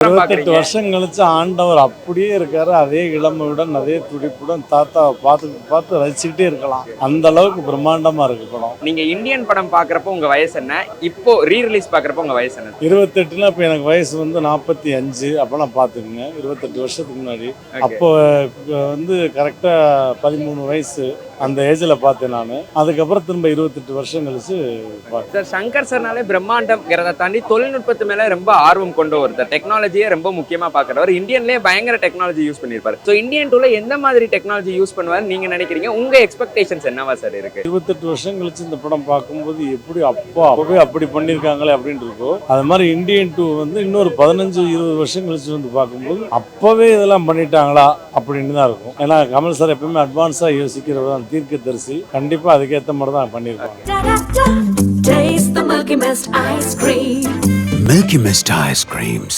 28 வருஷம் கழிச்சு ஆண்டவர் அப்படியே இருக்காரு. அதே இளமையுடன் அதே துடிப்புடன் தாத்தாவை பார்த்து ரசிச்சுக்கிட்டே இருக்கலாம். அந்த அளவுக்கு பிரம்மாண்டமா இருக்கு படம். நீங்க இந்தியன் படம் பாக்குறப்போ உங்க வயசு என்ன, இப்போ ரீ ரிலீஸ் பாக்குறப்போ உங்க வயசு என்ன? 28னா இப்போ எனக்கு வயசு வந்து 45. அப்போலாம் பார்த்துக்குங்க, 28 வருஷத்துக்கு முன்னாடி. அப்போ வந்து கரெக்டாக 13 வயசு அந்த ஏஜில் பார்த்தேன் நான். அதுக்கப்புறம் திரும்ப 28 வருஷம் கழிச்சு பார்த்தேன். சார், சங்கர் சார்னாலே பிரம்மாண்டம்ங்கிறத தாண்டி தொழில்நுட்பத்து மேல ரொம்ப ஆர்வம் கொண்ட ஒருத்தர், டெக்னாலஜியை ரொம்ப முக்கியமா பாக்குறவர். இந்தியன்லேயே பயங்கர டெக்னாலஜி யூஸ் பண்ணியிருப்பாரு. ஸோ இந்தியன் டூல எந்த மாதிரி டெக்னாலஜி யூஸ் பண்ணுவார் நீங்க நினைக்கிறீங்க? உங்க எக்ஸ்பெக்டேஷன்ஸ் என்னவா சார் இருக்கு? 28 வருஷம் கழிச்சு இந்த படம் பார்க்கும்போது எப்படி அப்பவே அப்படி பண்ணியிருக்காங்களே அப்படின்னு இருக்கோ, அது மாதிரி இந்தியன் டூ வந்து இன்னொரு 15-20 வருஷம் கழிச்சு வந்து பார்க்கும்போது அப்பவே இதெல்லாம் பண்ணிட்டாங்களா அப்படின்னு தான் இருக்கும். ஏன்னா கமல் சார் எப்பவுமே அட்வான்ஸாக யோசிக்கிறவர் தான், தீர்க்கதரிசி. கண்டிப்பாக அதுக்கேற்ற மாதிரி தான் பண்ணியிருப்பாங்க. Taste the Milky Mist ice cream. Milky Mist ice creams.